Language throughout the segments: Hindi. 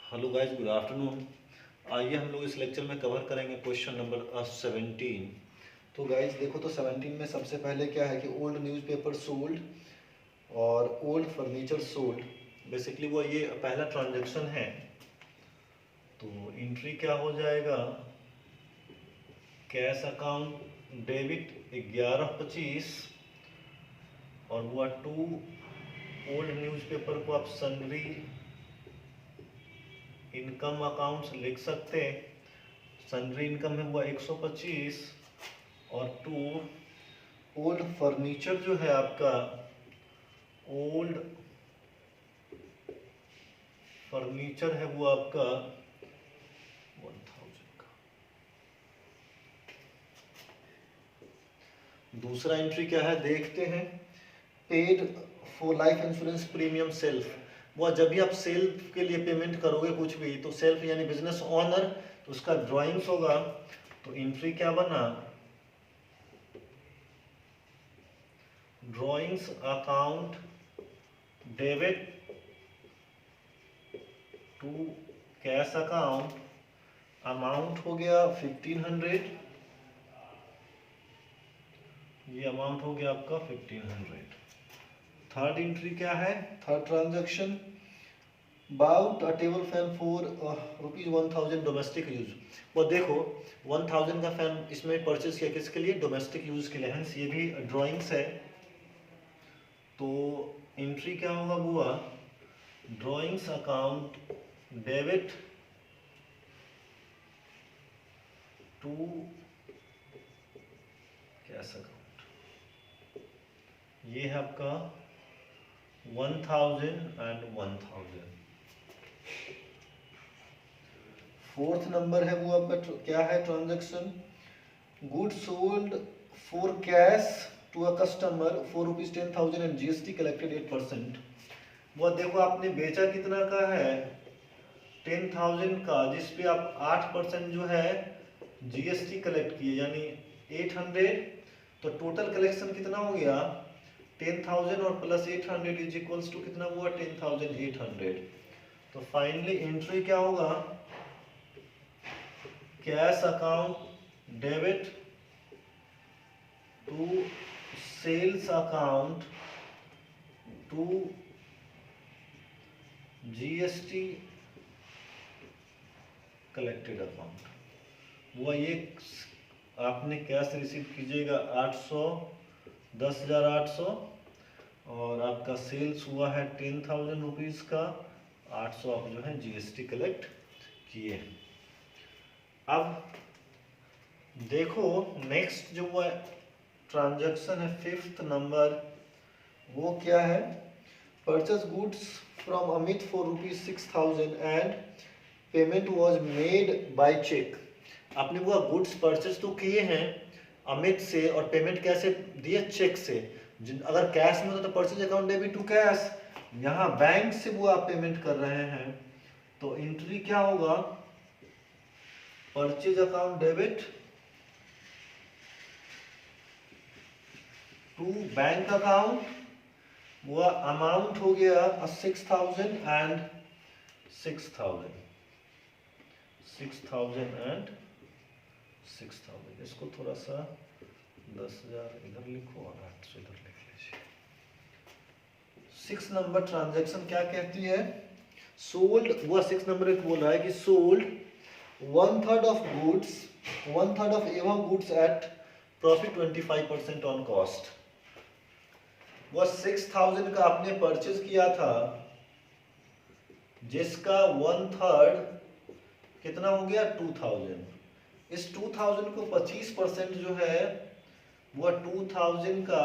Hello guys, good afternoon. आइए हम लोग इस लेक्चर में कवर करेंगे क्वेश्चन नंबर 17। तो गाइस देखो, तो 17 में सबसे पहले क्या है कि ओल्ड न्यूज़पेपर सोल्ड और ओल्ड फर्नीचर सोल्ड। बेसिकली वो ये पहला ट्रांजैक्शन है। तो एंट्री क्या हो जाएगा, कैश अकाउंट डेबिट 11/25 और हुआ टू ओल्ड न्यूज़पेपर को आप सन्ड्री इनकम अकाउंट्स लिख सकते हैं। सन्ड्री इनकम है हुआ 125 और टू ओल्ड फर्नीचर जो है आपका, ओल्ड फर्नीचर है वो आपका 1000 का। दूसरा एंट्री क्या है देखते हैं, paid for life insurance premium self. वो जब भी आप सेल्फ के लिए पेमेंट करोगे कुछ भी, तो सेल्फ यानी बिजनेस ओनर, तो उसका ड्राइंग्स होगा। तो एंट्री क्या बना, drawings account debit to cash account, amount हो गया 1500। ये अमाउंट हो गया आपका 1500। थर्ड एंट्री क्या है, third transaction, bought a table fan for ₹1000 domestic use. वो देखो 1000 का फैन इसमें परचेज किया किसके लिए, डोमेस्टिक यूज के लिए, हंस ये भी ड्राइंग्स है। तो एंट्री क्या होगा बुआ, drawings account debit to cash account. ये है आपका 1000 एंड 1000। फोर्थ नंबर है वो आपका क्या है transaction, good sold for cash to a customer for ₹10,000 and GST collected 8%। वो देखो आपने बेचा कितना का है, 10,000 का, जिसपे आप 8% जो है जीएसटी कलेक्ट किए यानी 800। तो टोटल कलेक्शन कितना हो गया, 10,000 और प्लस 800 इज इक्वल्स टू कितना हुआ, 10,800। तो फाइनली एंट्री क्या होगा, cash account debit to sales account to GST collected account. वो ये आपने कैश रिसीव कीजिएगा 800, 10,800 और आपका सेल्स हुआ है 10,000 रुपीज़ का, 800 आप जो है जीएसटी कलेक्ट किए। अब देखो नेक्स्ट जो वो ट्रांजैक्शन है फिफ्थ नंबर, वो क्या है, purchase goods from Amit for ₹6,000 and payment was made by cheque. आपने वो गुड्स परचेस तो किए हैं अमित से और पेमेंट कैसे दिए, चेक से। अगर कैश में होता तो purchase account debit to cash, यहाँ बैंक से वो आप पेमेंट कर रहे हैं। तो एंट्री क्या होगा, purchase account debit to bank account, वो अमाउंट हो गया 6,000 एंड 6,000 एंड 6,000। इसको थोड़ा सा 10,000 इधर लिखो और 800 इधर लिख लीजिए। 6 नंबर ट्रांजैक्शन क्या कहती है, सोल्ड, वो 6 नंबर एक बोल रहा है कि सोल्ड 1/3 ऑफ गुड्स, 1/3 ऑफ एवं goods at profit 25% on cost. वो 6,000 का आपने परचेज किया था, जिसका 1/3 कितना हो गया 2,000। इस 2,000 को 25% जो है वो 2,000 का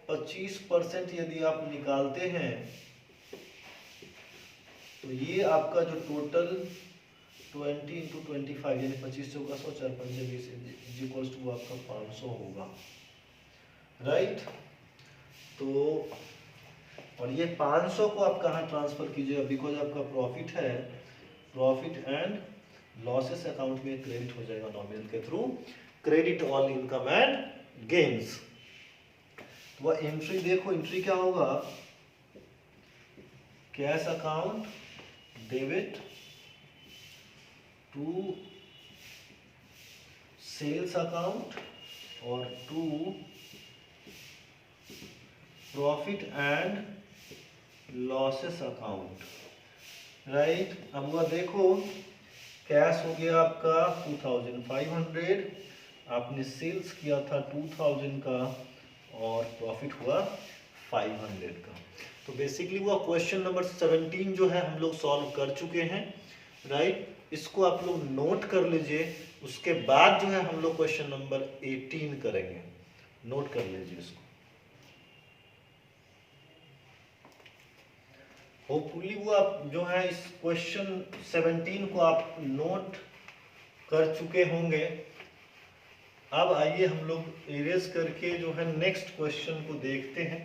25% यदि आप निकालते हैं तो ये आपका जो टोटल 20 इंटू 25 यानी 25 चौका 100 4 पंजे 20 इक्वल्स टू आपका 500 होगा, राइट। तो और ये 500 को आप कहाँ ट्रांसफर कीजिएगा, बिकॉज आपका प्रॉफिट है, प्रॉफिट एंड लॉसेस अकाउंट में क्रेडिट हो जाएगा नॉमिनल के थ्रू, credit all income and gains. वह एंट्री देखो, एंट्री क्या होगा, cash account debit to sales account और to profit and losses account, right. अब वह देखो, कैश हो गया आपका 2500, आपने सेल्स किया था 2000 का और प्रॉफिट हुआ 500 का। तो बेसिकली वो क्वेश्चन नंबर 17 जो है हम लोग सॉल्व कर चुके हैं, राइट। इसको आप लोग नोट कर लीजिए, उसके बाद जो है हम लोग क्वेश्चन नंबर 18 करेंगे। नोट कर लीजिए इसको। होपफुली वो आप जो है इस क्वेश्चन 17 को आप नोट कर चुके होंगे। अब आइए हम लोग इरेज करके जो है नेक्स्ट क्वेश्चन को देखते हैं,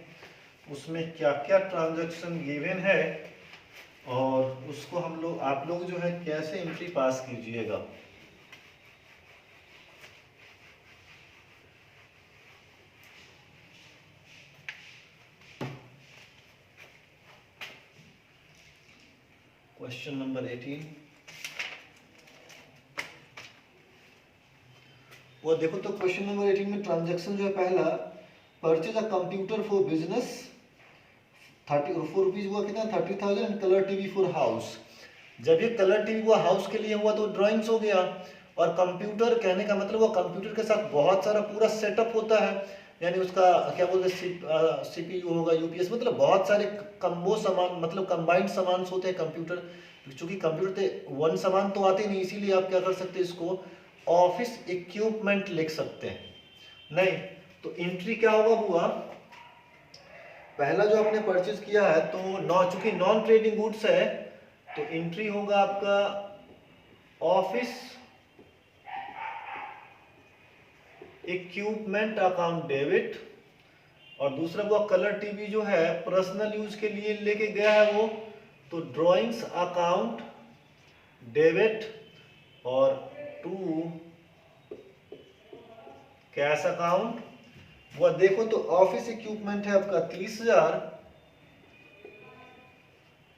उसमें क्या क्या ट्रांजैक्शन गिवन है और उसको हम लोग आप लोग जो है कैसे एंट्री पास कीजिएगा। क्वेश्चन नंबर 18 वो देखो, तो क्वेश्चन नंबर 18 में ट्रांजैक्शन जो है पहला, purchase a computer for business 34 rupees हुआ, कितना 30,000 and colour TV for house. जब ये कलर टीवी हुआ हाउस के लिए हुआ तो ड्राइंग्स हो गया, और कंप्यूटर कहने का मतलब वो कंप्यूटर के साथ बहुत सारा पूरा सेटअप होता है, यानी उसका क्या बोलते हैं सीपीयू होगा, यूपीएस, मतलब बहुत सारे कम्बो सामान, मतलब कंबाइंड सामान होते हैं कंप्यूटर। चूंकि कंप्यूटर से वन सामान तो आते नहीं, इसीलिए आप क्या कर सकते हैं, इसको ऑफिस इक्विपमेंट लिख सकते हैं। नहीं तो एंट्री क्या होगा बुआ, पहला जो आपने परचेज किया है तो चूंकि नॉन ट्रेडिंग गुड्स है तो एंट्री होगा आपका ऑफिस इक्विपमेंट अकाउंट डेबिट, और दूसरा वो कलर टीवी जो है पर्सनल यूज के लिए लेके गया है वो, तो ड्राइंग्स अकाउंट डेबिट, और टू कैश अकाउंट। वह देखो तो ऑफिस इक्विपमेंट है आपका 30,000,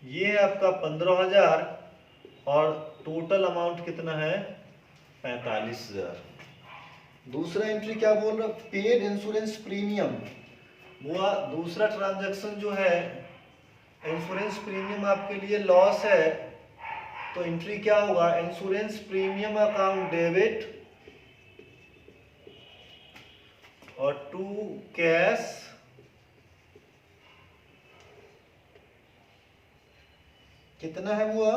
ये है आपका 15,000, और टोटल अमाउंट कितना है 45,000। दूसरा एंट्री क्या बोल रहा, पेड इंश्योरेंस प्रीमियम। वो दूसरा ट्रांजैक्शन जो है इंश्योरेंस प्रीमियम आपके लिए लॉस है, तो एंट्री क्या होगा, इंश्योरेंस प्रीमियम अकाउंट डेबिट और टू कैश कितना है वो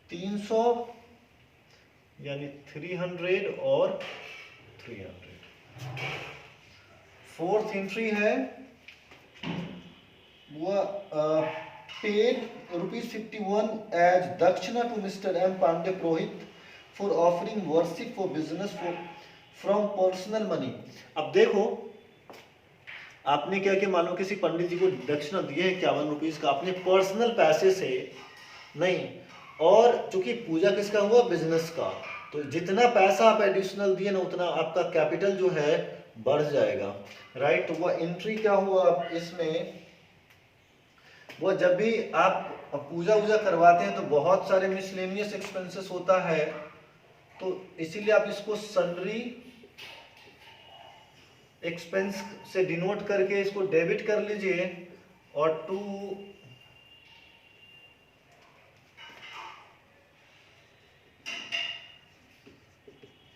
300, यानी 300 और 300। फोर्थ एंट्री है वो paid ₹51 as dakshina to mister M Pandey purohit for offering worship for business from personal money. अब देखो आपने क्या किया, मालूम किसी पंडित जी को दक्षिणा दिए है 51 रुपीज का अपने पर्सनल पैसे से, नहीं, और चूंकि पूजा किसका हुआ, बिजनेस का, तो जितना पैसा आप एडिशनल दिए ना उतना आपका कैपिटल जो है बढ़ जाएगा, राइट। तो वह एंट्री क्या हुआ इसमें, वो जब भी आप पूजा वूजा करवाते हैं तो बहुत सारे मिसलेनियस एक्सपेंसेस होता है, तो इसीलिए आप इसको सन्ड्री एक्सपेंस से डिनोट करके इसको डेबिट कर लीजिए, और टू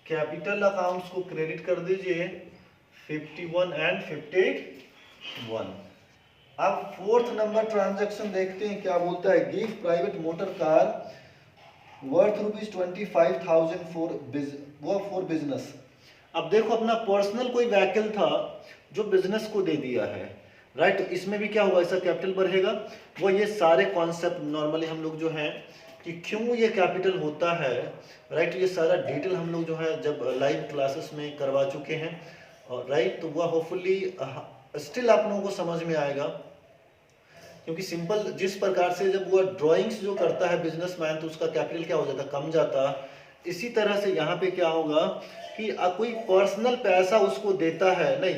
कैपिटल अकाउंट्स को क्रेडिट कर दीजिए 51 एंड 51। अब फोर्थ नंबर ट्रांजैक्शन देखते हैं क्या बोलता है, give private motor car worth ₹25,000 for business. अब देखो अपना पर्सनल कोई व्हीकल था जो बिजनेस को दे दिया है, राइट। तो इसमें भी क्या होगा, इसका कैपिटल बढ़ेगा। वो ये सारे कॉन्सेप्ट नॉर्मली हम लोग जो है कि क्यों ये कैपिटल होता है, राइट, ये सारा डिटेल हम लोग जो है जब लाइव क्लासेस में करवा चुके हैं, राइट। तो वह होपफुली स्टिल आप लोगों को समझ में आएगा, क्योंकि सिंपल जिस प्रकार से जब वह ड्राइंग्स जो करता है बिजनेसमैन तो उसका कैपिटल क्या हो जाता, कम जाता। इसी तरह से यहाँ पे क्या होगा कि कोई पर्सनल पैसा उसको देता है, नहीं,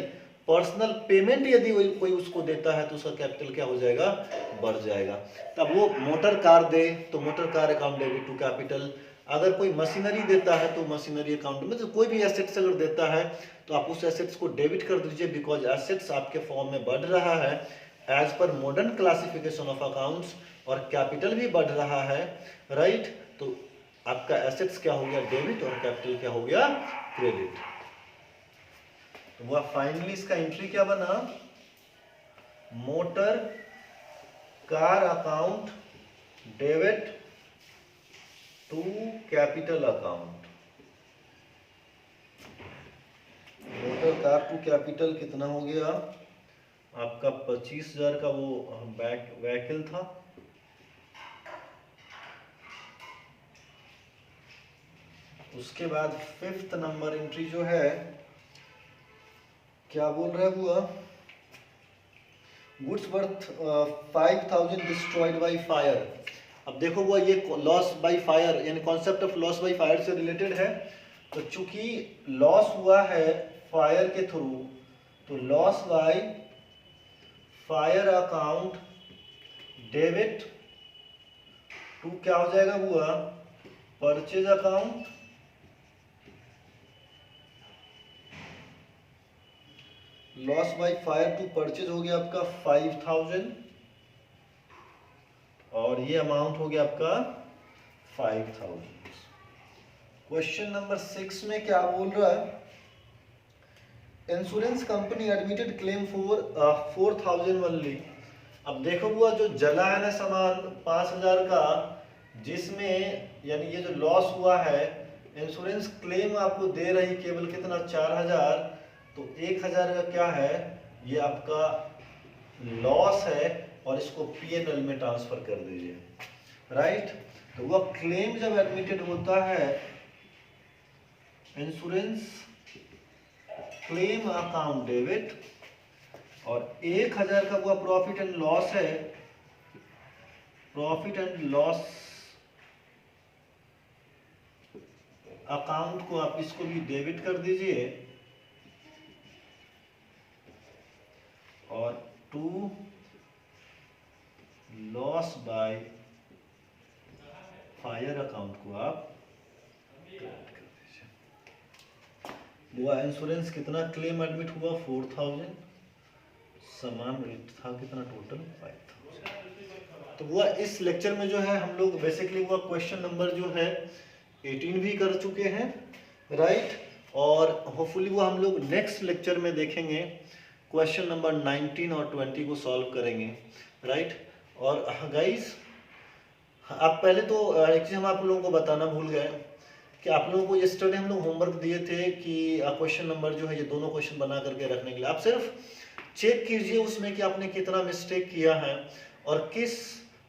पर्सनल पेमेंट यदि कोई उसको देता है तो उसका कैपिटल क्या हो जाएगा, बढ़ जाएगा। तब वो मोटर कार दे तो motor car account debit to capital, अगर कोई मशीनरी देता है तो मशीनरी अकाउंट में, तो कोई भी एसेट्स अगर देता है तो आप उस एसेट्स को डेबिट कर दीजिए, बिकॉज एसेट्स आपके फॉर्म में बढ़ रहा है as per modern classification of accounts, और कैपिटल भी बढ़ रहा है, राइट। तो आपका एसेट्स क्या हो गया, डेबिट, और कैपिटल क्या हो गया, क्रेडिट। तो वह फाइनली इसका एंट्री क्या बना, motor car account debit to capital account. Motor car to capital कितना हो गया आपका, 25,000 का वो व्हीकल था। उसके बाद 5th नंबर एंट्री जो है क्या बोल रहा है हुआ, goods worth 5,000 destroyed by fire. अब देखो वो ये लॉस बाय फायर यानी concept of loss by fire से रिलेटेड है। तो चूंकि लॉस हुआ है फायर के थ्रू, तो loss by fire account debit to क्या हो जाएगा हुआ, purchase account, loss by fire to purchase हो गया आपका 5,000, और ये अमाउंट हो गया आपका 5,000। क्वेश्चन नंबर 6 में क्या बोल रहा है, insurance company admitted claim for 4,000 only. अब देखो हुआ जो जला है ना सामान 5,000 का, जिसमें यानी ये जो लॉस हुआ है, इंश्योरेंस क्लेम आपको दे रही केवल कितना, 4,000, तो 1,000 का क्या है, ये आपका लॉस है, और इसको P&L में ट्रांसफर कर दीजिए, राइट। तो वह क्लेम जब एडमिटेड होता है, इंश्योरेंस क्लेम अकाउंट डेबिट, और 1,000 का वो प्रॉफिट एंड लॉस है, प्रॉफिट एंड लॉस अकाउंट को आप इसको भी डेबिट कर दीजिए, और to loss by fire account को आप क्रेडिट कर दीजिए। वो इंश्योरेंस कितना क्लेम एडमिट हुआ, 4,000, समान रेट था कितना टोटल, 5,000। तो वो इस लेक्चर में जो है हम लोग बेसिकली वो क्वेश्चन नंबर जो है 18 भी कर चुके हैं, राइट। और होपफुली वो हम लोग नेक्स्ट लेक्चर में देखेंगे, क्वेश्चन नंबर 19 और 20 को सॉल्व करेंगे, राइट। और गाइस आप पहले तो एक चीज़ हम आप लोगों को बताना भूल गए कि आप लोगों को यस्टरडे हम लोग होमवर्क दिए थे कि क्वेश्चन नंबर जो है ये दोनों क्वेश्चन बना करके रखने के लिए, आप सिर्फ चेक कीजिए उसमें कि आपने कितना मिस्टेक किया है, और किस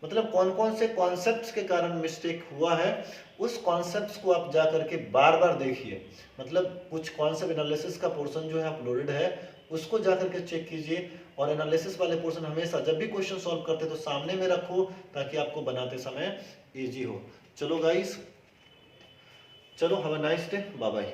मतलब कौन कौन से कॉन्सेप्ट्स के कारण मिस्टेक हुआ है, उस कॉन्सेप्ट्स को आप जा करके बार बार देखिए। मतलब कुछ कॉन्सेप्ट एनालिसिस का पोर्शन जो है अपलोडेड है, उसको जा करके चेक कीजिए, और एनालिसिस वाले पोर्शन हमेशा जब भी क्वेश्चन सॉल्व करते तो सामने में रखो, ताकि आपको बनाते समय इजी हो। चलो गाइस, चलो have a nice day, bye bye.